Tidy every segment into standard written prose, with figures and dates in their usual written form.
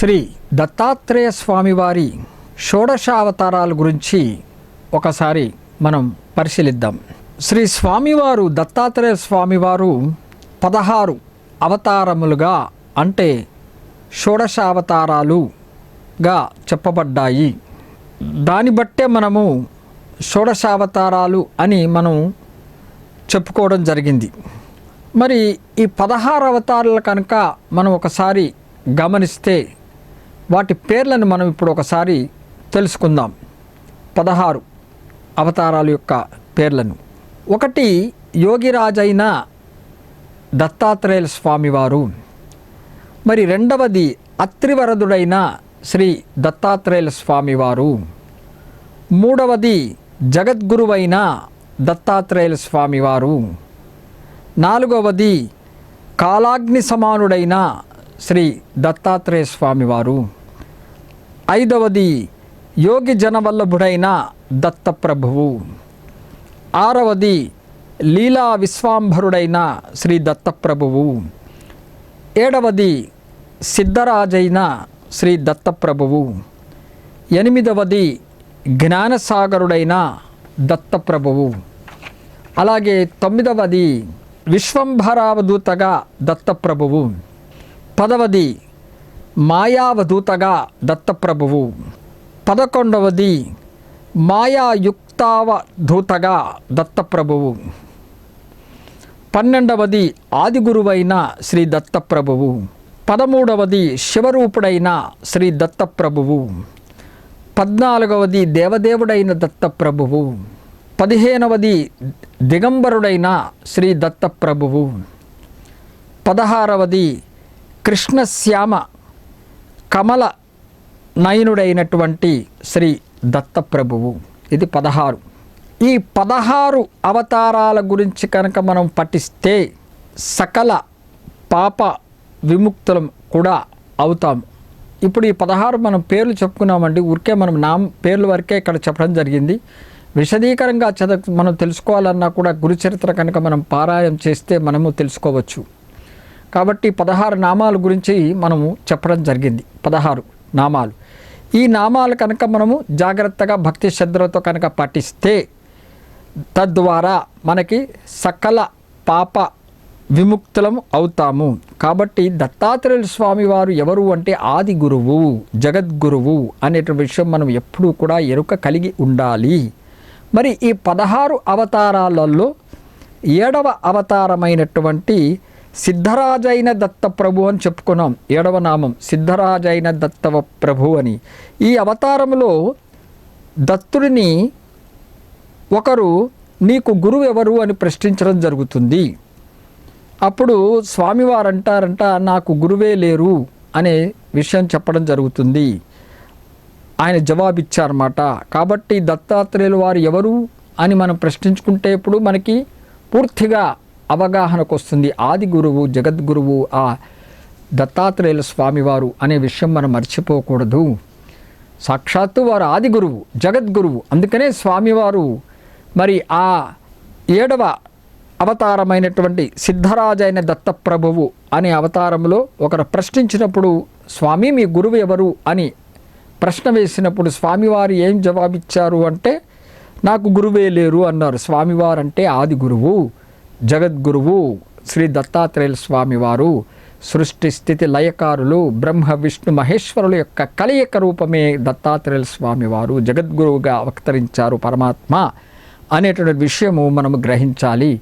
శ్రీ దత్తాత్రేయ స్వామివారి షోడశావతారాల గురించి ఒకసారి మనం పరిశీలిద్దాం. శ్రీ స్వామివారు దత్తాత్రేయ స్వామివారు 16 అవతారములుగా అంటే షోడశావతారాలుగా చెప్పబడ్డాయి. దాన్ని బట్టే మనము షోడశావతారాలు అని మనం చెప్పుకోవడం జరిగింది. మరి ఈ 16 అవతారాలు కనుక మనం ఒకసారి గమనిస్తే వాటి పేర్లను మనం ఇప్పుడు ఒకసారి తెలుసుకుందాం. 16 అవతారాల యొక్క పేర్లను. ఒకటి యోగిరాజైన దత్తాత్రేయ స్వామివారు. మరి రెండవది అత్రివరదుడైన శ్రీ దత్తాత్రేయ స్వామివారు. మూడవది జగద్గురువైన దత్తాత్రేయ స్వామివారు. నాలుగవది కాలాగ్ని సమానుడైన శ్రీ దత్తాత్రేయ స్వామివారు. ఐదవది యోగి జనవల్లభుడైన దత్తప్రభువు. ఆరవది లీలా విశ్వాంభరుడైన శ్రీ దత్తప్రభువు. ఏడవది సిద్ధరాజైన శ్రీ దత్తప్రభువు. ఎనిమిదవది జ్ఞానసాగరుడైన దత్తప్రభువు. అలాగే 9వది విశ్వంభరావధూతగా దత్తప్రభువు. 10వది మాయావధూతగా దత్తప్రభువు. 11వది మాయాయుక్తావధూతగా దత్తప్రభువు. 12వది ఆదిగురువైన శ్రీ దత్తప్రభువు. 13వది శివరూపుడైన శ్రీ దత్తప్రభువు. 14వది దేవదేవుడైన దత్తప్రభువు. 15వది దిగంబరుడైన శ్రీ దత్తప్రభువు. 16వది కృష్ణశ్యామ కమల నయనుడైనటువంటి శ్రీ దత్తప్రభువు. ఇది 16. ఈ 16 అవతారాల గురించి కనుక మనం పఠిస్తే సకల పాప విముక్తులం కూడా అవుతాం. ఇప్పుడు ఈ 16 మనం పేర్లు చెప్పుకున్నామండి. ఊరికే మనం పేర్ల వరకే ఇక్కడ చెప్పడం జరిగింది. విశదీకరంగా మనం తెలుసుకోవాలన్నా కూడా గురుచరిత్ర కనుక మనం పారాయణం చేస్తే మనము తెలుసుకోవచ్చు. కాబట్టి 16 నామాల గురించి మనము చెప్పడం జరిగింది. 16 నామాలు. ఈ నామాలు కనుక మనము జాగ్రత్తగా భక్తి శ్రద్ధలతో కనుక పఠిస్తే తద్వారా మనకి సకల పాప విముక్తులం అవుతాము. కాబట్టి దత్తాత్రేయ స్వామి వారు ఎవరు అంటే ఆది గురువు, జగద్గురువు అనేటువంటి విషయం మనం ఎప్పుడూ కూడా ఎరుక కలిగి ఉండాలి. మరి ఈ 16 అవతారాలలో 7వ అవతారమైనటువంటి సిద్ధరాజైన దత్తప్రభు అని చెప్పుకున్నాం. 7వ నామం సిద్ధరాజైన దత్తప్రభు అని. ఈ అవతారంలో దత్తుడిని ఒకరు నీకు గురువు ఎవరు అని ప్రశ్నించడం జరుగుతుంది. అప్పుడు స్వామివారు అంటారంట నాకు గురువే లేరు అనే విషయం చెప్పడం జరుగుతుంది. ఆయన జవాబిచ్చారన్నమాట. కాబట్టి దత్తాత్రేయులు వారు ఎవరు అని మనం ప్రశ్నించుకుంటే ఇప్పుడు మనకి పూర్తిగా అవగాహనకు వస్తుంది. ఆది గురువు, జగద్గురువు ఆ దత్తాత్రేయుల స్వామివారు అనే విషయం మనం మర్చిపోకూడదు. సాక్షాత్తు వారు ఆది గురువు, జగద్గురువు. అందుకనే స్వామివారు మరి ఆ 7వ అవతారమైనటువంటి సిద్ధరాజైన దత్తప్రభువు అనే అవతారంలో ఒకరు ప్రశ్నించినప్పుడు స్వామి మీ గురువు ఎవరు అని ప్రశ్న వేసినప్పుడు స్వామివారు ఏం జవాబిచ్చారు అంటే నాకు గురువే లేరు అన్నారు. స్వామివారు అంటే ఆది గురువు, జగద్గురువు శ్రీ దత్తాత్రేయ స్వామివారు. సృష్టి స్థితి లయకారులు బ్రహ్మ విష్ణు మహేశ్వరుల యొక్క కలయిక రూపమే దత్తాత్రేయ స్వామివారు జగద్గురువుగా అవతరించారు పరమాత్మ అనేటువంటి విషయము మనము గ్రహించాలి.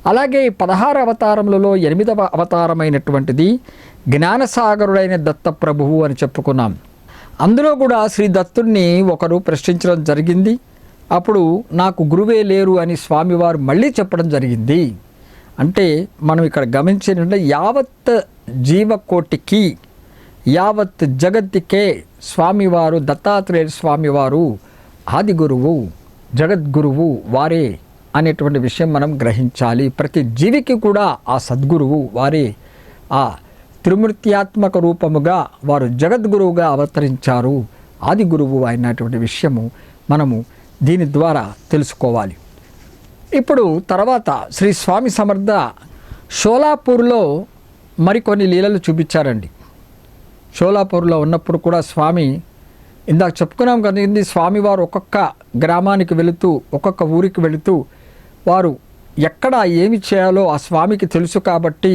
అలాగే 16 అవతారములలో 8వ అవతారమైనటువంటిది జ్ఞానసాగరుడైన దత్తప్రభువు అని చెప్పుకున్నాం. అందులో కూడా శ్రీ దత్తుడిని ఒకరు ప్రశ్నించడం జరిగింది. అప్పుడు నాకు గురువే లేరు అని స్వామివారు మళ్ళీ చెప్పడం జరిగింది. అంటే మనం ఇక్కడ గమనించినట్టు యావత్ జీవకోటికి యావత్ జగత్తుకే స్వామివారు దత్తాత్రేయ స్వామివారు ఆది గురువు, జగద్గురువు వారే అనేటువంటి విషయం మనం గ్రహించాలి. ప్రతి జీవికి కూడా ఆ సద్గురువు వారే. ఆ త్రిమూర్త్యాత్మక రూపముగా వారు జగద్గురువుగా అవతరించారు. ఆది గురువు అయినటువంటి విషయము మనము దీని ద్వారా తెలుసుకోవాలి. ఇప్పుడు తర్వాత శ్రీ స్వామి సమర్థ షోలాపూర్లో మరికొన్ని లీలలు చూపించారండి. షోలాపూర్లో ఉన్నప్పుడు కూడా స్వామి, ఇందాక చెప్పుకున్నాం కదండి, స్వామివారు ఒక్కొక్క గ్రామానికి వెళుతూ ఒక్కొక్క ఊరికి వెళుతూ వారు ఎక్కడ ఏమి చేయాలో ఆ స్వామికి తెలుసు కాబట్టి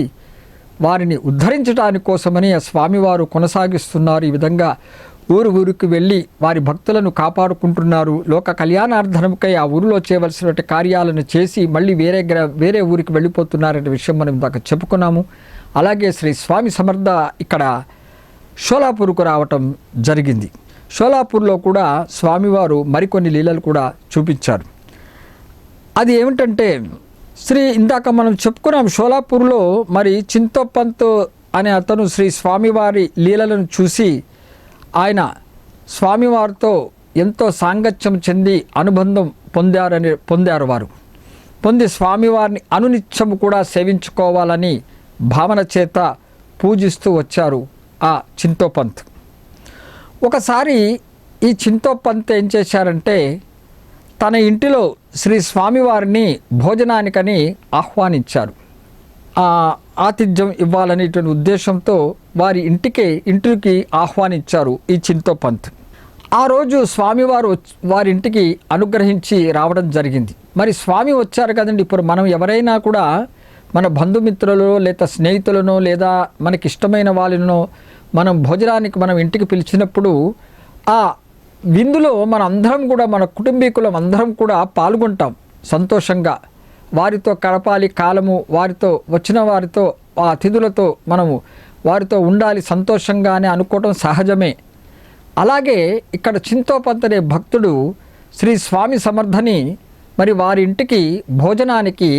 వారిని ఉద్ధరించడానికి కోసమని ఆ స్వామివారు కొనసాగిస్తున్నారు. ఈ విధంగా ఊరికి వెళ్ళి వారి భక్తులను కాపాడుకుంటున్నారు. లోక కళ్యాణార్థంకై ఆ ఊరిలో చేయవలసినటువంటి కార్యాలను చేసి మళ్ళీ వేరే ఊరికి వెళ్ళిపోతున్నారనే విషయం మనం ఇందాక చెప్పుకున్నాము. అలాగే శ్రీ స్వామి సమర్థ ఇక్కడ షోలాపూర్కు రావటం జరిగింది. షోలాపూర్లో కూడా స్వామివారు మరికొన్ని లీలలు కూడా చూపించారు. అది ఏమిటంటే ఇందాక మనం చెప్పుకున్నాం, షోలాపూర్లో మరి చింతోపంత్ అనే అతను శ్రీ స్వామివారి లీలలను చూసి ఆయన స్వామివారితో ఎంతో సాంగత్యం చెంది అనుబంధం పొందారు. వారు పొంది స్వామివారిని అనునిత్యము కూడా సేవించుకోవాలని భావన చేత పూజిస్తూ వచ్చారు ఆ చింతోపంత్. ఒకసారి ఈ చింతోపంత్ ఏం చేశారంటే తన ఇంటిలో శ్రీ స్వామివారిని భోజనానికని ఆహ్వానించారు. ఆతిథ్యం ఇవ్వాలనేటువంటి ఉద్దేశంతో ఇంటికి ఆహ్వానించారు ఈ చింతోపంత్. ఆ రోజు స్వామివారు వారి ఇంటికి అనుగ్రహించి రావడం జరిగింది. మరి స్వామి వచ్చారు కదండి, ఇప్పుడు మనం ఎవరైనా కూడా మన బంధుమిత్రులలో లేదా స్నేహితులను లేదా మనకిష్టమైన వాళ్ళను మనం భోజనానికి మనం ఇంటికి పిలిచినప్పుడు ఆ విందులో మన అందరం కూడా, మన కుటుంబీకులం అందరం కూడా పాల్గొంటాం సంతోషంగా. వారితో గడపాలి కాలము, వారితో వచ్చిన వారితో ఆ అతిథులతో మనము వారితో ఉండాలి సంతోషంగా అని అనుకోవటం సహజమే. అలాగే ఇక్కడ చింతోపంత్ అనే భక్తుడు శ్రీ స్వామి సమర్థని మరి వారి ఇంటికి భోజనానికి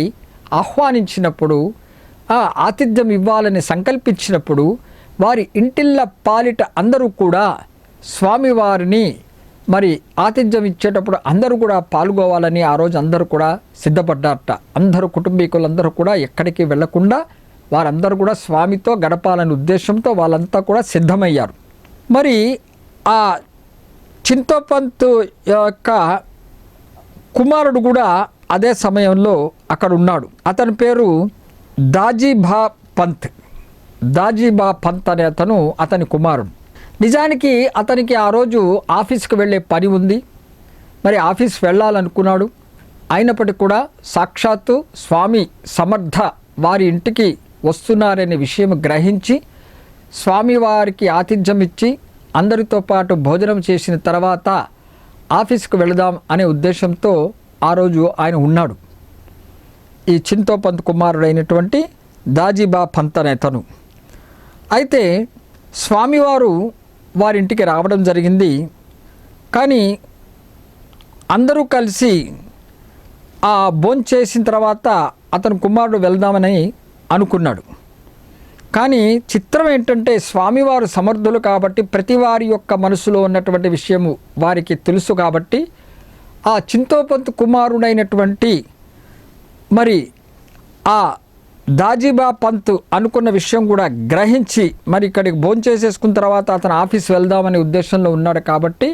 ఆహ్వానించినప్పుడు, ఆతిథ్యం ఇవ్వాలని సంకల్పించినప్పుడు వారి ఇంటిళ్ళ పాలిట అందరూ కూడా స్వామివారిని మరి ఆతిథ్యం ఇచ్చేటప్పుడు అందరూ కూడా పాల్గొవాలని ఆ రోజు అందరూ కూడా సిద్ధపడ్డారట. అందరూ కుటుంబీకులందరూ కూడా ఎక్కడికి వెళ్లకుండా వారందరూ కూడా స్వామితో గడపాలనే ఉద్దేశంతో వాళ్ళంతా కూడా సిద్ధమయ్యారు. మరి ఆ చింతోపంత్ యొక్క కుమారుడు కూడా అదే సమయంలో అక్కడ ఉన్నాడు. అతని పేరు దాజీబా పంత్ అనే అతని కుమారుడు. నిజానికి అతనికి ఆ రోజు ఆఫీస్కి వెళ్ళే పని ఉంది. మరి ఆఫీస్ వెళ్ళాలనుకున్నాడు. అయినప్పటికీ కూడా సాక్షాత్తు స్వామి సమర్థ వారి ఇంటికి వస్తున్నారనే విషయం గ్రహించి స్వామివారికి ఆతిథ్యం ఇచ్చి అందరితో పాటు భోజనం చేసిన తర్వాత ఆఫీస్కి వెళదాం అనే ఉద్దేశంతో ఆ రోజు ఆయన ఉన్నాడు. ఈ చింతోపంత్ కుమారుడైనటువంటి దాజీబా పంత్ అనే అతను. అయితే స్వామివారు వారింటికి రావడం జరిగింది. కానీ అందరూ కలిసి ఆ భోంచేసిన తర్వాత అతని కుమారుడు వెళ్దామని అనుకున్నాడు. కానీ చిత్రం ఏంటంటే స్వామివారు సమర్థులు కాబట్టి ప్రతి వారి యొక్క మనసులో ఉన్నటువంటి విషయము వారికి తెలుసు కాబట్టి ఆ చింతోపంత్ కుమారుడైనటువంటి మరి ఆ దాజీబా పంత్ అనుకున్న విషయం కూడా గ్రహించి మరి ఇక్కడికి భోంచేసేసుకున్న తర్వాత అతను ఆఫీస్ వెళ్దామనే ఉద్దేశంలో ఉన్నాడు. కాబట్టి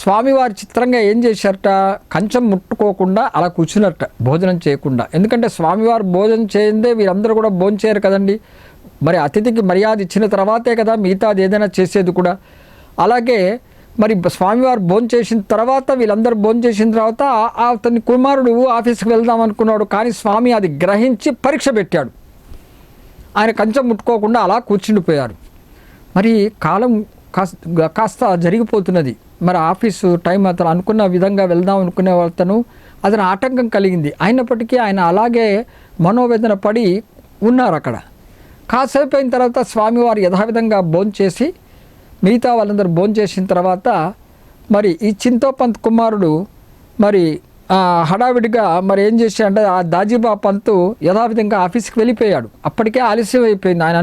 స్వామివారి చిత్రంగా ఏం చేశారట, కంచం ముట్టుకోకుండా అలా కూర్చున్నట్ట, భోజనం చేయకుండా. ఎందుకంటే స్వామివారు భోజనం చేయందే వీరందరూ కూడా భోజనం చేయరు కదండి. మరి అతిథికి మర్యాద ఇచ్చిన తర్వాతే కదా మిగతాది ఏదైనా చేసేది కూడా. అలాగే మరి స్వామివారు భోజనం చేసిన తర్వాత వీళ్ళందరూ భోజనం చేసిన తర్వాత అతని కుమారుడు ఆఫీస్కి వెళ్దాం అనుకున్నాడు. కానీ స్వామి అది గ్రహించి పరీక్ష పెట్టాడు. ఆయన కంచం ముట్టుకోకుండా అలా కూర్చుండిపోయారు. మరి కాలం కాస్త జరిగిపోతున్నది. మరి ఆఫీసు టైం అతను అనుకున్న విధంగా వెళ్దాం అనుకునే అతను ఆటంకం కలిగింది. అయినప్పటికీ ఆయన అలాగే మనోవేదన పడి ఉన్నారు అక్కడ. కాసేపు అయిన తర్వాత స్వామివారు యథావిధంగా భోంచేసి మిగతా వాళ్ళందరూ భోంచేసిన తర్వాత మరి ఈ చింతోపంత్ కుమారుడు మరి హడావిడిగా మరి ఏం చేశాడంటే ఆ దాజీబా పంత్ యథావిధంగా ఆఫీస్కి వెళ్ళిపోయాడు. అప్పటికే ఆలస్యం అయిపోయింది. ఆయన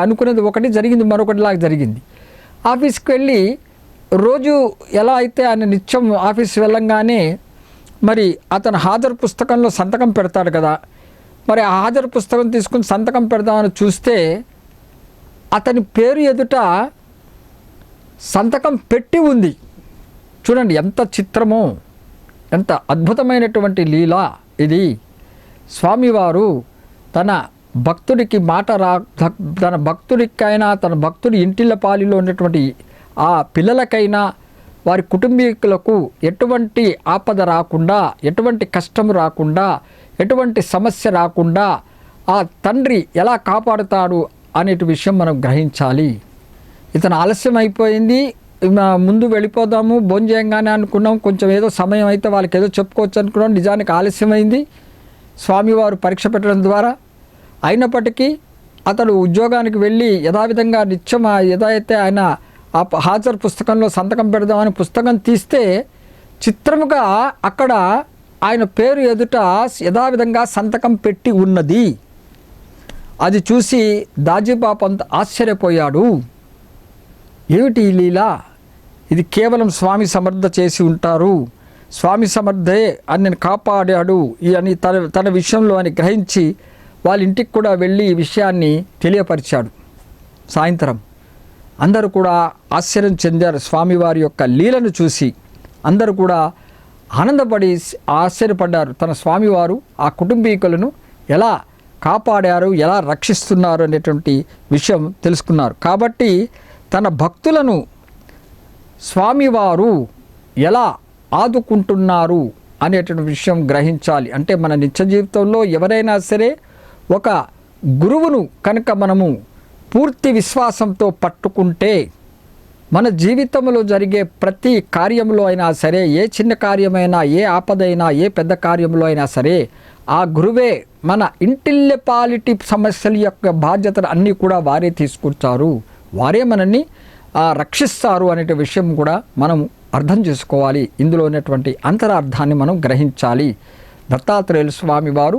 అనుకున్నది ఒకటి జరిగింది, మరొకటిలాగా జరిగింది. ఆఫీస్కి వెళ్ళి రోజు ఎలా అయితే ఆయన నిత్యం ఆఫీస్ వెళ్ళంగానే మరి అతను హాజరు పుస్తకంలో సంతకం పెడతాడు కదా. మరి ఆ హాజరు పుస్తకం తీసుకుని సంతకం పెడదామని చూస్తే అతని పేరు ఎదుట సంతకం పెట్టి ఉంది. చూడండి ఎంత చిత్రమో, ఎంత అద్భుతమైనటువంటి లీల ఇది. స్వామివారు తన భక్తుడికి మాట తన భక్తుడికైనా తన భక్తుడి ఇంటిల్లపాలిలో ఉన్నటువంటి ఆ పిల్లలకైనా వారి కుటుంబీకులకు ఎటువంటి ఆపద రాకుండా, ఎటువంటి కష్టం రాకుండా, ఎటువంటి సమస్య రాకుండా ఆ తండ్రి ఎలా కాపాడుతాడు అనే విషయం మనం గ్రహించాలి. ఇతను ఆలస్యం అయిపోయింది, ముందు వెళ్ళిపోదాము భోంచేయంగానే అనుకున్నాం, కొంచెం ఏదో సమయం అయితే వాళ్ళకి ఏదో చెప్పుకోవచ్చు అనుకున్నాం, నిజానికి ఆలస్యమైంది స్వామివారు పరీక్ష పెట్టడం ద్వారా. అయినప్పటికీ అతడు ఉద్యోగానికి వెళ్ళి యథావిధంగా నిత్యం ఏదైతే ఆయన ఆ హాజరు పుస్తకంలో సంతకం పెడదామని పుస్తకం తీస్తే చిత్రముగా అక్కడ ఆయన పేరు ఎదుట యథావిధంగా సంతకం పెట్టి ఉన్నది. అది చూసి దాజీబాపు అంత ఆశ్చర్యపోయాడు. ఏమిటి ఈ లీల? ఇది కేవలం స్వామి సమర్థ చేసి ఉంటారు, స్వామి సమర్థే అని నేను కాపాడాడు అని తన విషయంలో అని గ్రహించి వాళ్ళ ఇంటికి కూడా వెళ్ళి ఈ విషయాన్ని తెలియపరిచాడు. సాయంత్రం అందరూ కూడా ఆశ్చర్యం చెందారు స్వామివారి యొక్క లీలను చూసి. అందరూ కూడా ఆనందపడి ఆశ్చర్యపడ్డారు. తన స్వామివారు ఆ కుటుంబీకులను ఎలా కాపాడారు, ఎలా రక్షిస్తున్నారు అనేటువంటి విషయం తెలుసుకున్నారు. కాబట్టి తన భక్తులను స్వామివారు ఎలా ఆదుకుంటున్నారు అనేటువంటి విషయం గ్రహించాలి. అంటే మన నిత్య జీవితంలో ఎవరైనా సరే ఒక గురువును కనుక మనము పూర్తి విశ్వాసంతో పట్టుకుంటే మన జీవితంలో జరిగే ప్రతి కార్యంలో అయినా సరే, ఏ చిన్న కార్యమైనా, ఏ ఆపదైనా, ఏ పెద్ద కార్యంలో అయినా సరే ఆ గురువే మన ఇంటిల్లపాలిటీ సమస్యల యొక్క బాధ్యతలు అన్నీ కూడా వారే తీసుకుంటారు, వారే మనల్ని రక్షిస్తారు అనే విషయం కూడా మనం అర్థం చేసుకోవాలి. ఇందులో ఉన్నటువంటి అంతరార్థాన్ని మనం గ్రహించాలి. దత్తాత్రేయులు స్వామి వారు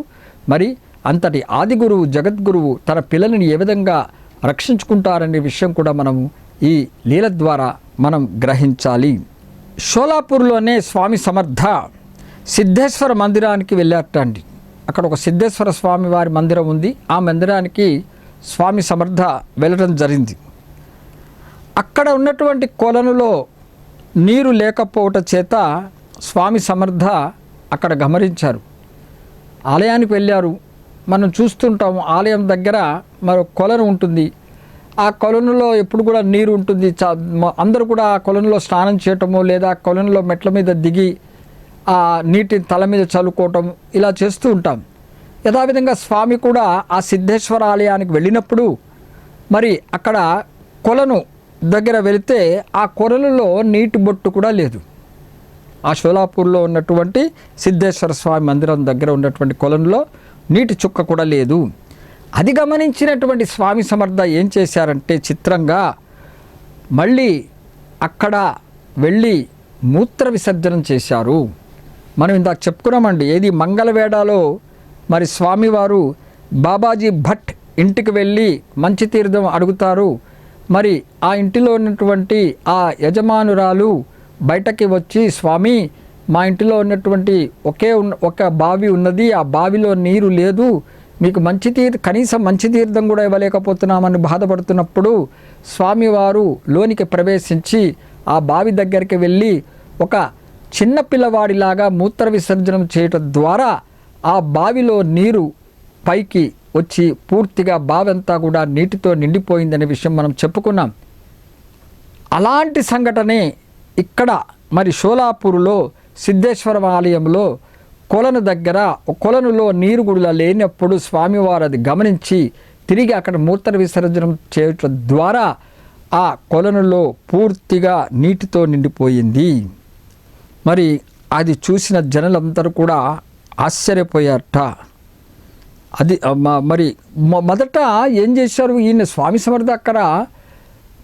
మరి అంతటి ఆది గురువు, జగద్గురువు తన పిల్లల్ని ఏ విధంగా రక్షించుకుంటారనే విషయం కూడా మనము ఈ లీల ద్వారా మనం గ్రహించాలి. షోలాపూర్లోనే స్వామి సమర్థ సిద్ధేశ్వర మందిరానికి వెళ్ళారటండి. అక్కడ ఒక సిద్ధేశ్వర స్వామి వారి మందిరం ఉంది. ఆ మందిరానికి స్వామి సమర్థ వెళ్ళడం జరిగింది. అక్కడ ఉన్నటువంటి కొలనులో నీరు లేకపోవటం చేత స్వామి సమర్థ అక్కడ గమనించారు. ఆలయానికి వెళ్ళారు. మనం చూస్తుంటాము ఆలయం దగ్గర మరో కొలను ఉంటుంది. ఆ కొలనులో ఎప్పుడు కూడా నీరు ఉంటుంది. అందరూ కూడా ఆ కొలనులో స్నానం చేయటము లేదా కొలనులో మెట్ల మీద దిగి ఆ నీటిని తల మీద చల్లుకోవటం ఇలా చేస్తూ ఉంటాం. యథావిధంగా స్వామి కూడా ఆ సిద్ధేశ్వర ఆలయానికి వెళ్ళినప్పుడు మరి అక్కడ కొలను దగ్గర వెళితే ఆ కొలనులో నీటి బొట్టు కూడా లేదు. ఆ షోలాపూర్లో ఉన్నటువంటి సిద్ధేశ్వర స్వామి మందిరం దగ్గర ఉన్నటువంటి కొలనులో నీటి చుక్క కూడా లేదు. అది గమనించినటువంటి స్వామి సమర్థ ఏం చేశారంటే చిత్రంగా మళ్ళీ అక్కడ వెళ్ళి మూత్ర విసర్జనం చేశారు. మనం ఇందాక చెప్పుకున్నామండి, ఏది మంగళవేడాలో మరి స్వామివారు బాబాజీ భట్ ఇంటికి వెళ్ళి మంచి తీర్థం అడుగుతారు. మరి ఆ ఇంటిలో ఉన్నటువంటి ఆ యజమానురాలు బయటకి వచ్చి, స్వామి మా ఇంటిలో ఉన్నటువంటి ఒక బావి ఉన్నది, ఆ బావిలో నీరు లేదు, మీకు కనీసం మంచి తీర్థం కూడా ఇవ్వలేకపోతున్నామని బాధపడుతున్నప్పుడు స్వామివారు లోనికి ప్రవేశించి ఆ బావి దగ్గరికి వెళ్ళి ఒక చిన్న పిల్లవాడిలాగా మూత్ర విసర్జనం చేయటం ద్వారా ఆ బావిలో నీరు పైకి వచ్చి పూర్తిగా బావి అంతా కూడా నీటితో నిండిపోయిందనే విషయం మనం చెప్పుకున్నాం. అలాంటి సంఘటనే ఇక్కడ మరి షోలాపూర్లో సిద్ధేశ్వర ఆలయంలో కొలను దగ్గర కొలనులో నీరు కూడా లేనప్పుడు స్వామివారు అది గమనించి తిరిగి అక్కడ మూత్ర విసర్జనం చేయటం ద్వారా ఆ కొలనులో పూర్తిగా నీటితో నిండిపోయింది. మరి అది చూసిన జనులందరూ కూడా ఆశ్చర్యపోయారట. అది మరి మొదట ఏం చేశారు, ఈయన స్వామి సమర్థ అక్కడ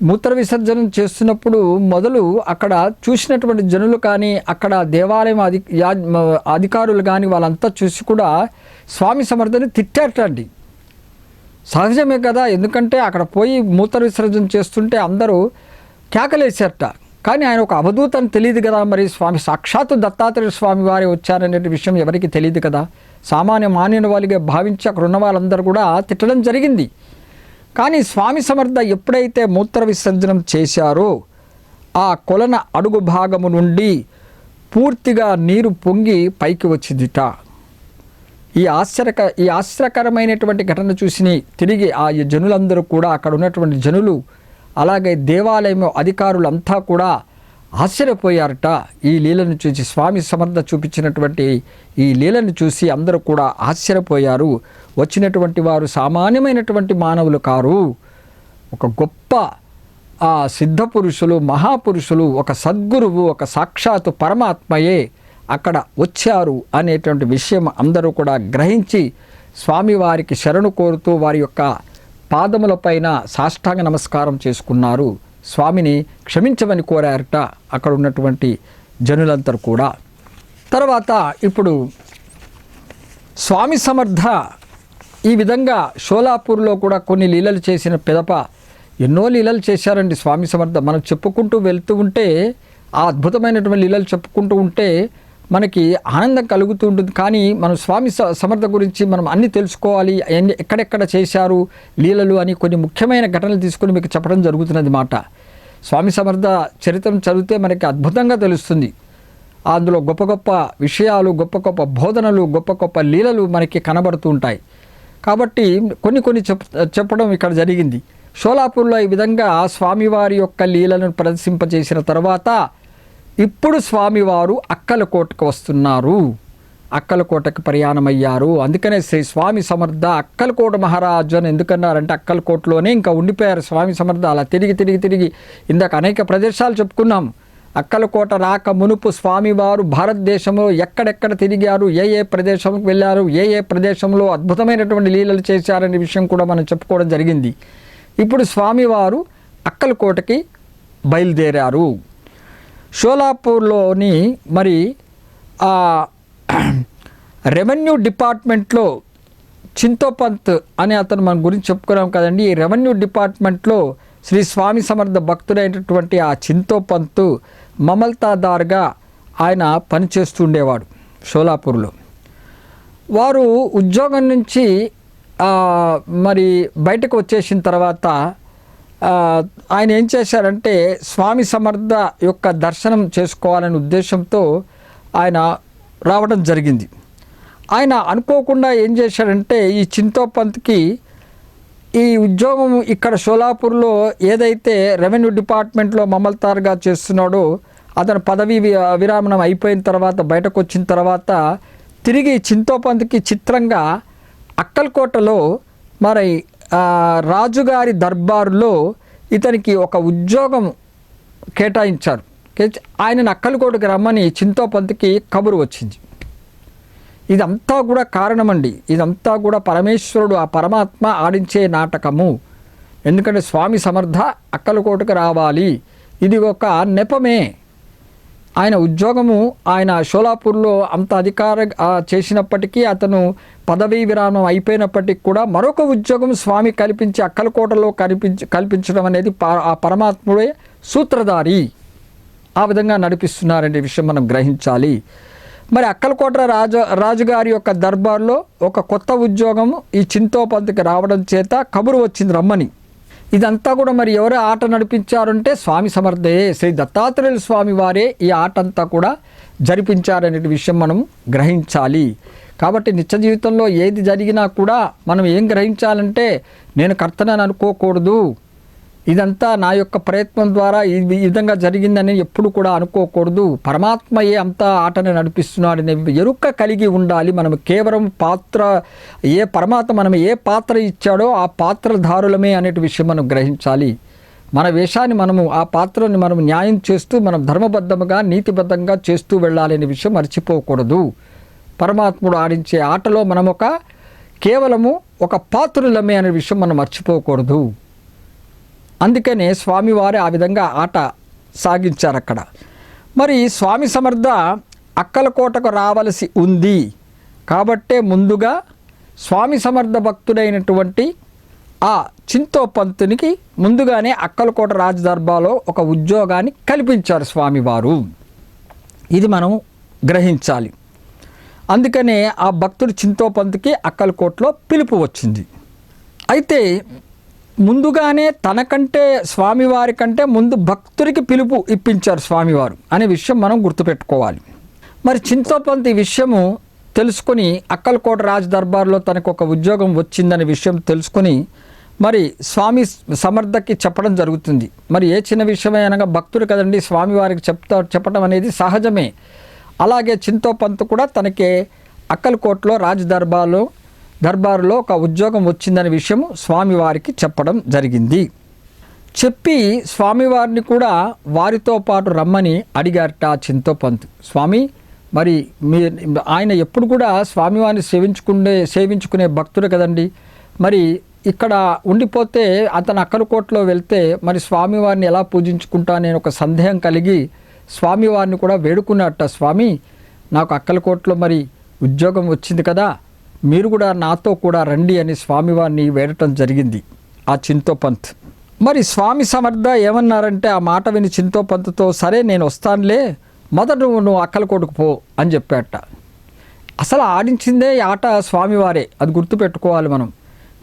మూత్ర విసర్జనం చేస్తున్నప్పుడు మొదలు అక్కడ చూసినటువంటి జనులు కానీ అక్కడ దేవాలయం అధికారులు కానీ వాళ్ళంతా చూసి కూడా స్వామి సమర్థని తిట్టారటండి. సహజమే కదా, ఎందుకంటే అక్కడ పోయి మూత్ర విసర్జన చేస్తుంటే అందరూ కేకలేశారట. కానీ ఆయన ఒక అవధూత అని తెలియదు కదా, మరి స్వామి సాక్షాత్తు దత్తాత్రేయ స్వామి వారే వచ్చారనే విషయం ఎవరికి తెలియదు కదా. మాన్యుని వాళ్ళగా భావించి అక్కడ ఉన్న వాళ్ళందరూ కూడా తిట్టడం జరిగింది. కానీ స్వామి సమర్థ ఎప్పుడైతే మూత్ర విసర్జనం చేశారో ఆ కొలన అడుగు భాగము నుండి పూర్తిగా నీరు పొంగి పైకి వచ్చిందిట. ఈ ఆశ్చర్యకరమైనటువంటి ఘటన చూసి తిరిగి ఆ జనులందరూ కూడా, అక్కడ ఉన్నటువంటి జనులు అలాగే దేవాలయం అధికారులంతా కూడా ఆశ్చర్యపోయారట. ఈ లీలను చూసి, స్వామి సమర్థ చూపించినటువంటి ఈ లీలను చూసి అందరూ కూడా ఆశ్చర్యపోయారు. వచ్చినటువంటి వారు సామాన్యమైనటువంటి మానవులు కారు, ఒక గొప్ప సిద్ధ పురుషులు, మహాపురుషులు, ఒక సద్గురువు, ఒక సాక్షాత్తు పరమాత్మయే అక్కడ వచ్చారు అనేటువంటి విషయం అందరూ కూడా గ్రహించి స్వామివారికి శరణు కోరుతూ వారి యొక్క పాదములపైన సాష్టాంగ నమస్కారం చేసుకున్నారు. స్వామిని క్షమించమని కోరారట అక్కడ ఉన్నటువంటి జనులందరూ కూడా. తర్వాత ఇప్పుడు స్వామి సమర్థ ఈ విధంగా షోలాపూర్లో కూడా కొన్ని లీలలు చేసిన పిదప ఎన్నో లీలలు చేశారండి స్వామి సమర్థ. మనం చెప్పుకుంటూ వెళ్తూ ఉంటే, ఆ అద్భుతమైనటువంటి లీలలు చెప్పుకుంటూ ఉంటే మనకి ఆనందం కలుగుతూ ఉంటుంది. కానీ మనం స్వామి సమర్థ గురించి మనం అన్నీ తెలుసుకోవాలి, ఎక్కడెక్కడ చేశారు లీలలు అని కొన్ని ముఖ్యమైన ఘటనలు తీసుకొని మీకు చెప్పడం జరుగుతున్నది మాట. స్వామి సమర్థ చరిత్రను చదివితే మనకి అద్భుతంగా తెలుస్తుంది. అందులో గొప్ప గొప్ప విషయాలు, గొప్ప గొప్ప బోధనలు, గొప్ప గొప్ప లీలలు మనకి కనబడుతూ ఉంటాయి. కాబట్టి కొన్ని చెప్పడం ఇక్కడ జరిగింది. షోలాపూర్లో ఈ విధంగా స్వామివారి యొక్క లీలను ప్రదర్శింపజేసిన తర్వాత ఇప్పుడు స్వామివారు అక్కలకోటకు వస్తున్నారు. అక్కలకోటకు ప్రయాణమయ్యారు. అందుకనే శ్రీ స్వామి సమర్థ అక్కలకోట మహారాజు అని ఎందుకన్నారంటే, అక్కలకోటలోనే ఇంకా ఉండిపోయారు స్వామి సమర్థ. అలా తిరిగి ఇందాక అనేక ప్రదేశాలు చెప్పుకున్నాం. అక్కలకోట రాక మునుపు స్వామివారు భారతదేశంలో ఎక్కడెక్కడ తిరిగారు, ఏ ప్రదేశంకి వెళ్ళారు, ఏ ప్రదేశంలో అద్భుతమైనటువంటి లీలలు చేశారనే విషయం కూడా మనం చెప్పుకోవడం జరిగింది. ఇప్పుడు స్వామివారు అక్కలకోటకి బయలుదేరారు. షోలాపూర్లోని మరి రెవెన్యూ డిపార్ట్మెంట్లో చింతోపంత్ అనే అతను మన గురించి చెప్పుకున్నాం కదండి. ఈ రెవెన్యూ డిపార్ట్మెంట్లో శ్రీ స్వామి సమర్థ భక్తుడైనటువంటి ఆ చింతోపంత్ మమల్తాదార్గా ఆయన పనిచేస్తూ ఉండేవాడు షోలాపూర్లో. వారు ఉద్యోగం నుంచి మరి బయటకు వచ్చేసిన తర్వాత ఆయన ఏం చేశారంటే, స్వామి సమర్థ యొక్క దర్శనం చేసుకోవాలనే ఉద్దేశంతో ఆయన రావడం జరిగింది. ఆయన అనుకోకుండా ఏం చేశాడంటే, ఈ చింతోపంత్కి ఈ ఉద్యోగం ఇక్కడ షోలాపూర్లో ఏదైతే రెవెన్యూ డిపార్ట్మెంట్లో మమల్తార్గా చేస్తున్నాడో, అతను పదవీ విరామణం అయిపోయిన తర్వాత బయటకు వచ్చిన తర్వాత తిరిగి చింతోపంత్కి చిత్రంగా అక్కల్కోటలో మరి రాజుగారి దర్బారులో ఇతనికి ఒక ఉద్యోగం కేటాయించారు. ఆయనను అక్కల్కోటకి రమ్మని చింతోపంత్కి కబురు వచ్చింది. ఇదంతా కూడా కారణమండి. ఇదంతా కూడా పరమేశ్వరుడు, ఆ పరమాత్మ ఆడించే నాటకము. ఎందుకంటే స్వామి సమర్థ అక్కలకోటకు రావాలి, ఇది ఒక నెపమే. ఆయన ఉద్యోగము, ఆయన షోలాపూర్లో అంత అధికార చేసినప్పటికీ, అతను పదవీ విరామం అయిపోయినప్పటికీ కూడా మరొక ఉద్యోగం స్వామి కల్పించి అక్కలకోటలో కల్పించడం అనేది ఆ పరమాత్ముడే సూత్రధారి, ఆ విధంగా నడిపిస్తున్నారనే విషయం మనం గ్రహించాలి. మరి అక్కలకోట రాజుగారి యొక్క దర్బార్లో ఒక కొత్త ఉద్యోగం ఈ చింతోపంత్కి రావడం చేత కబురు వచ్చింది రమ్మని. ఇదంతా కూడా మరి ఎవరు ఆట నడిపించారంటే స్వామి సమర్థయే, శ్రీ దత్తాత్రేయుల స్వామి వారే ఈ ఆట అంతా కూడా జరిపించారనే విషయం మనం గ్రహించాలి. కాబట్టి నిత్య జీవితంలో ఏది జరిగినా కూడా మనం ఏం గ్రహించాలంటే, నేను కర్తనని అనుకోకూడదు, ఇదంతా నా యొక్క ప్రయత్నం ద్వారా ఈ విధంగా జరిగిందని ఎప్పుడు కూడా అనుకోకూడదు. పరమాత్మయే అంతా ఆటను నడిపిస్తున్నాడనే ఎరుక కలిగి ఉండాలి. మనం కేవలం పాత్ర, ఏ పరమాత్మ మనం ఏ పాత్ర ఇచ్చాడో ఆ పాత్రధారులమే అనే విషయం మనం గ్రహించాలి. మన వేషాన్ని మనము, ఆ పాత్రని మనం న్యాయం చేస్తూ మనం ధర్మబద్ధంగా నీతిబద్ధంగా చేస్తూ వెళ్ళాలనే విషయం మర్చిపోకూడదు. పరమాత్ముడు ఆడించే ఆటలో మనం కేవలము ఒక పాత్రులమే అనే విషయం మనం మర్చిపోకూడదు. అందుకనే స్వామివారు ఆ విధంగా ఆట సాగించారు అక్కడ. మరి స్వామి సమర్థ అక్కలకోటకు రావలసి ఉంది కాబట్టే ముందుగా స్వామి సమర్థ భక్తుడైనటువంటి ఆ చింతోపంతునికి ముందుగానే అక్కలకోట రాజదర్బార్లో ఒక ఉద్యోగాన్ని కల్పించారు స్వామివారు. ఇది మనం గ్రహించాలి. అందుకనే ఆ భక్తుడు చింతోపంతుకి అక్కలకోటలో పిలుపు వచ్చింది. అయితే ముందుగానే తనకంటే స్వామివారి కంటే ముందు భక్తుడికి పిలుపు ఇప్పించారు స్వామివారు అనే విషయం మనం గుర్తుపెట్టుకోవాలి. మరి చింతోపంత్ ఈ విషయము తెలుసుకొని అక్కలకోట రాజ్ దర్బార్లో తనకు ఒక ఉద్యోగం వచ్చిందనే విషయం తెలుసుకొని మరి స్వామి సమర్థకి చెప్పడం జరుగుతుంది. మరి ఏ చిన్న విషయమే అనగా భక్తుడు కదండి, స్వామివారికి చెప్పడం అనేది సహజమే. అలాగే చింతోపంత్ కూడా తనకి అక్కలకోటలో రాజ్ దర్బారులో ఒక ఉద్యోగం వచ్చిందనే విషయం స్వామివారికి చెప్పడం జరిగింది. చెప్పి స్వామివారిని కూడా వారితో పాటు రమ్మని అడిగారట చింతోపంత్. స్వామి, మరి ఆయన ఎప్పుడు కూడా స్వామివారిని సేవించుకునే భక్తుడు కదండి, మరి ఇక్కడ ఉండిపోతే అతను అక్కలకోటలో వెళ్తే మరి స్వామివారిని ఎలా పూజించుకుంటా నేను ఒక సందేహం కలిగి స్వామివారిని కూడా వేడుకున్నట్ట. స్వామి, నాకు అక్కలకోటలో మరి ఉద్యోగం వచ్చింది కదా, మీరు కూడా నాతో కూడా రండి అని స్వామివారిని వేడటం జరిగింది ఆ చింతోపంత్. మరి స్వామి సమర్థ ఏమన్నారంటే ఆ మాట విని చింతోపంత్తో, సరే నేను వస్తానులే, మొదట నువ్వు అక్కలకోటకు పో అని చెప్పాట. అసలు ఆడించిందే ఆట స్వామివారే, అది గుర్తుపెట్టుకోవాలి మనం.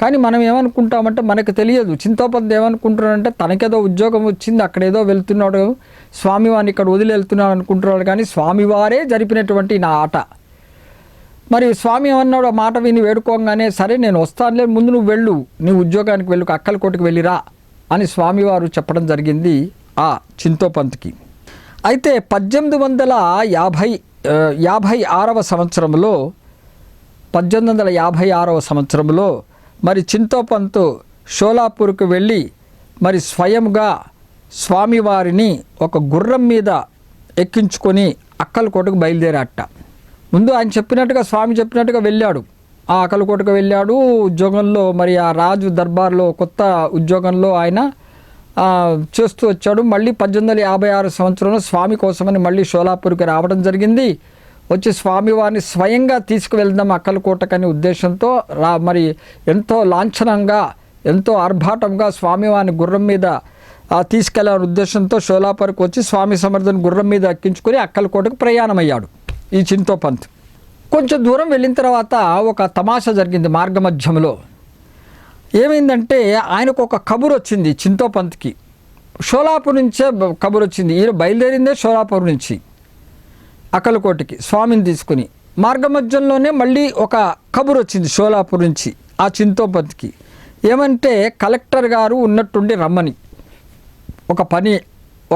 కానీ మనం ఏమనుకుంటామంటే మనకు తెలియదు. చింతోపంత్ ఏమనుకుంటున్నాడంటే తనకేదో ఉద్యోగం వచ్చింది, అక్కడేదో వెళ్తున్నాడు, స్వామివారిని ఇక్కడ వదిలి వెళ్తున్నాడు అనుకుంటున్నాడు. కానీ స్వామివారే జరిపినటువంటి నా ఆట. మరి స్వామి ఏమన్నాడు, ఆ మాట విని వేడుకోగానే, సరే నేను వస్తానులే, ముందు నువ్వు వెళ్ళు, నీ ఉద్యోగానికి వెళ్ళు, అక్కలకోటకి వెళ్ళిరా అని స్వామివారు చెప్పడం జరిగింది ఆ చింతోపంత్కి. అయితే 1856వ సంవత్సరంలో మరి చింతోపంత్ షోలాపూర్కు వెళ్ళి మరి స్వయంగా స్వామివారిని ఒక గుర్రం మీద ఎక్కించుకొని అక్కలకోటకు బయలుదేరాట. ముందు ఆయన చెప్పినట్టుగా, స్వామి చెప్పినట్టుగా వెళ్ళాడు, ఆ అక్కలకోటకు వెళ్ళాడు. ఉద్యోగంలో మరి ఆ రాజు దర్బార్లో కొత్త ఉద్యోగంలో ఆయన చేస్తూ వచ్చాడు. మళ్ళీ 1856 సంవత్సరంలో స్వామి కోసమని మళ్ళీ షోలాపూర్కి రావడం జరిగింది. వచ్చి స్వామివారిని స్వయంగా తీసుకువెళ్దాం అక్కలకోటకనే ఉద్దేశంతో మరి ఎంతో లాంఛనంగా ఎంతో ఆర్భాటంగా స్వామివారిని గుర్రం మీద తీసుకెళ్లాలనే ఉద్దేశంతో షోలాపూర్కి వచ్చి స్వామి సమర్థను గుర్రం మీద ఎక్కించుకొని అక్కలకోటకు ప్రయాణమయ్యాడు ఈ చింతోపంత్. కొంచెం దూరం వెళ్ళిన తర్వాత ఒక తమాషా జరిగింది మార్గమధ్యంలో. ఏమైందంటే ఆయనకు ఒక కబురు వచ్చింది చింతోపంత్కి, షోలాపూర్ నుంచే కబురు వచ్చింది. ఈయన బయలుదేరిందే షోలాపూర్ నుంచి అక్కలకోటకి స్వామిని తీసుకుని. మార్గమధ్యంలోనే మళ్ళీ ఒక కబురు వచ్చింది షోలాపూర్ నుంచి ఆ చింతోపంత్కి. ఏమంటే కలెక్టర్ గారు ఉన్నట్టుండి రమ్మని,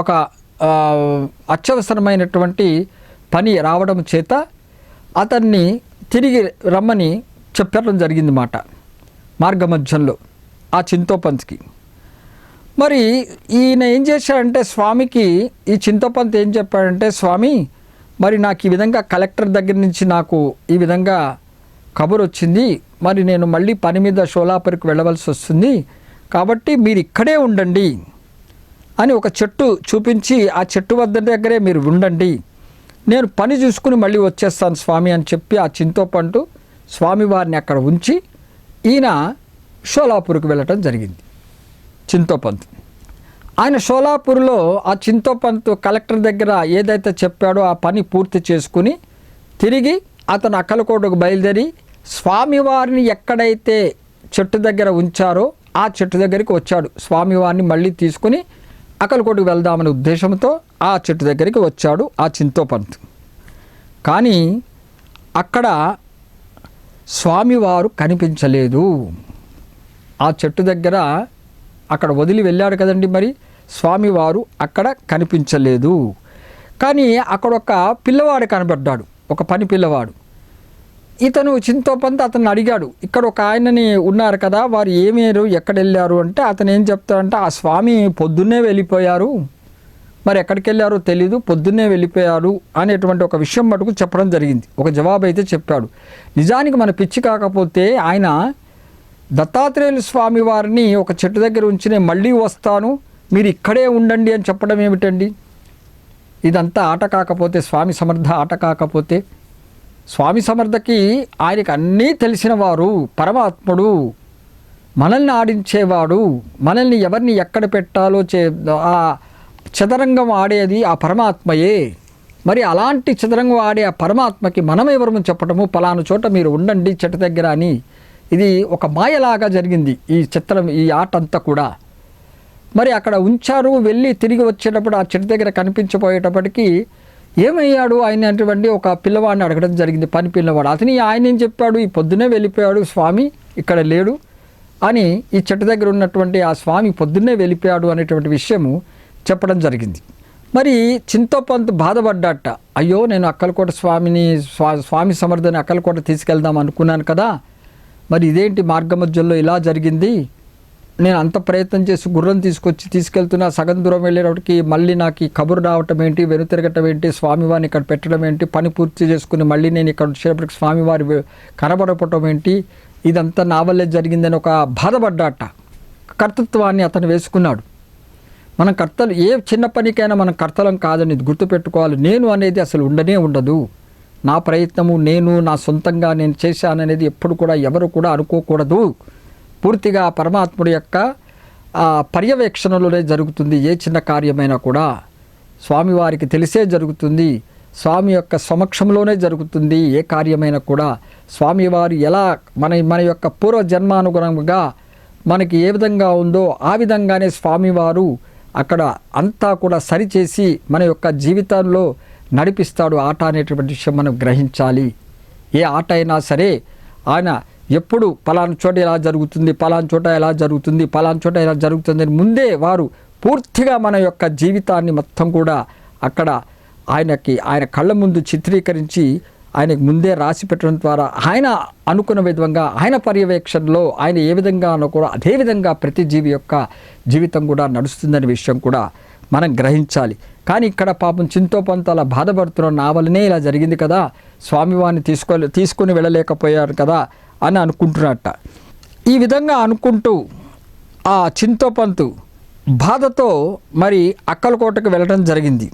ఒక అత్యవసరమైనటువంటి పని రావడం చేత అతన్ని తిరిగి రమ్మని చెప్పడం జరిగింది మాట మార్గమధ్యంలో ఆ చింతోపంత్కి. మరి ఈయన ఏం చేశాడంటే స్వామికి, ఈ చింతోపంత్ ఏం చెప్పాడంటే, స్వామి మరి నాకు ఈ విధంగా కలెక్టర్ దగ్గర నుంచి నాకు ఈ విధంగా కబురు వచ్చింది, మరి నేను మళ్ళీ పని మీద షోలాపూర్కి వెళ్ళవలసి వస్తుంది, కాబట్టి మీరు ఇక్కడే ఉండండి అని ఒక చెట్టు చూపించి ఆ చెట్టు దగ్గరే మీరు ఉండండి, నేను పని చూసుకుని మళ్ళీ వచ్చేస్తాను స్వామి అని చెప్పి ఆ చింతోపంత్ స్వామివారిని అక్కడ ఉంచి ఈయన షోలాపూర్కి వెళ్ళటం జరిగింది. చింతోపంత్ ఆయన షోలాపూర్లో ఆ చింతోపంత్ కలెక్టర్ దగ్గర ఏదైతే చెప్పాడో ఆ పని పూర్తి చేసుకుని తిరిగి అతను అక్కలకోటకు బయలుదేరి స్వామివారిని ఎక్కడైతే చెట్టు దగ్గర ఉంచారో ఆ చెట్టు దగ్గరికి వచ్చాడు. స్వామివారిని మళ్ళీ తీసుకుని అక్కలకోటకు వెళ్దామనే ఉద్దేశంతో ఆ చెట్టు దగ్గరికి వచ్చాడు ఆ చింతోపంత్. కానీ అక్కడ స్వామివారు కనిపించలేదు. ఆ చెట్టు దగ్గర అక్కడ వదిలి వెళ్ళాడు కదండి, మరి స్వామివారు అక్కడ కనిపించలేదు. కానీ అక్కడ ఒక పిల్లవాడు కనబడ్డాడు, ఒక పని పిల్లవాడు. ఇతను చింతోపంత్ అతన్ని అడిగాడు, ఇక్కడ ఒక ఆయనని ఉన్నారు కదా, వారు ఏమేరు ఎక్కడ వెళ్ళారు అంటే అతను ఏం చెప్తాడంటే, ఆ స్వామి పొద్దున్నే వెళ్ళిపోయారు, మరి ఎక్కడికి వెళ్ళారో తెలీదు, పొద్దున్నే వెళ్ళిపోయారు అనేటువంటి ఒక విషయం మటుకు చెప్పడం జరిగింది. ఒక జవాబు అయితే చెప్పాడు. నిజానికి మన పిచ్చి కాకపోతే ఆయన దత్తాత్రేయులు స్వామి వారిని ఒక చెట్టు దగ్గర ఉంచి నేను మళ్ళీ వస్తాను, మీరు ఇక్కడే ఉండండి అని చెప్పడం ఏమిటండి? ఇదంతా ఆట కాకపోతే, స్వామి సమర్థ ఆట కాకపోతే, స్వామి సమర్థకి ఆయనకి అన్నీ తెలిసిన వారు, పరమాత్ముడు, మనల్ని ఆడించేవాడు, మనల్ని ఎవరిని ఎక్కడ పెట్టాలో ఆ చదరంగం ఆడేది ఆ పరమాత్మయే. మరి అలాంటి చదరంగం ఆడే ఆ పరమాత్మకి మనం ఎవరము చెప్పటము, పలాను చోట మీరు ఉండండి చెట్టు దగ్గర అని. ఇది ఒక మాయలాగా జరిగింది ఈ ఆట అంతా కూడా. మరి అక్కడ ఉంచారు, వెళ్ళి తిరిగి వచ్చేటప్పుడు ఆ చెట్టు దగ్గర కనిపించబోయేటప్పటికీ ఏమయ్యాడు ఆయన అటువంటి ఒక పిల్లవాడిని అడగడం జరిగింది, పని పిల్లవాడు. అతని ఆయన ఏం చెప్పాడు, ఈ పొద్దున్నే వెళ్ళిపోయాడు స్వామి, ఇక్కడ లేడు అని ఈ చెట్టు దగ్గర ఉన్నటువంటి ఆ స్వామి పొద్దున్నే వెళ్ళిపోయాడు అనేటువంటి విషయము చెప్పడం జరిగింది. మరి చింతపంతు బాధపడ్డాట, అయ్యో నేను అక్కలకోట స్వామి సమర్థని అక్కలకోట తీసుకెళ్దాం అనుకున్నాను కదా, మరి ఇదేంటి మార్గమధ్యంలో ఇలా జరిగింది, నేను అంత ప్రయత్నం చేసి గుర్రం తీసుకెళ్తున్నా, సగం దూరం వెళ్ళేటప్పటికి మళ్ళీ నాకు ఈ కబురు రావటం ఏంటి, వెనుతిరగటం ఏంటి, స్వామివారిని ఇక్కడ పెట్టడం ఏంటి, పని పూర్తి చేసుకుని మళ్ళీ నేను ఇక్కడ వచ్చేటప్పటికి స్వామివారి కనబడపటం ఏంటి, ఇదంతా నా వల్లే జరిగిందని ఒక బాధపడ్డాట. కర్తృత్వాన్ని అతను వేసుకున్నాడు. మనం కర్తలు ఏ చిన్న పనికైనా మనం కర్తలం కాదని గుర్తుపెట్టుకోవాలి. నేను అనేది అసలు ఉండనే ఉండదు. నా ప్రయత్నము నేను నా సొంతంగా నేను చేశాననేది ఎప్పుడు కూడా ఎవరు కూడా అనుకోకూడదు. పూర్తిగా పరమాత్ముడి యొక్క పర్యవేక్షణలోనే జరుగుతుంది. ఏ చిన్న కార్యమైనా కూడా స్వామివారికి తెలిసే జరుగుతుంది, స్వామి యొక్క సమక్షంలోనే జరుగుతుంది. ఏ కార్యమైనా కూడా స్వామివారు ఎలా మన యొక్క పూర్వ జన్మానుగుణంగా మనకి ఏ విధంగా ఉందో ఆ విధంగానే స్వామివారు అక్కడ అంతా కూడా సరిచేసి మన యొక్క జీవితంలో నడిపిస్తాడు. ఆట అనేటువంటి విషయం మనం గ్రహించాలి. ఏ ఆట అయినా సరే ఆయన ఎప్పుడు పలానా చోట ఎలా జరుగుతుంది, పలానా చోట ఎలా జరుగుతుంది, పలానా చోట ఎలా జరుగుతుంది అని ముందే వారు పూర్తిగా మన యొక్క జీవితాన్ని మొత్తం కూడా అక్కడ ఆయన కళ్ళ ముందు చిత్రీకరించి ఆయనకు ముందే రాసి పెట్టడం ద్వారా ఆయన అనుకున్న విధంగా ఆయన పర్యవేక్షణలో ఆయన ఏ విధంగా కూడా అదే విధంగా ప్రతి జీవి యొక్క జీవితం కూడా నడుస్తుందనే విషయం కూడా మనం గ్రహించాలి. కానీ ఇక్కడ పాపం చింతోపంత అలా బాధపడుతున్న నా వల్లనే ఇలా జరిగింది కదా, స్వామివారిని తీసుకొని వెళ్ళలేకపోయారు కదా అని అనుకుంటున్నట్ట. ఈ విధంగా అనుకుంటూ ఆ చింతోపంతు బాధతో మరి అక్కలకోటకు వెళ్ళడం జరిగింది.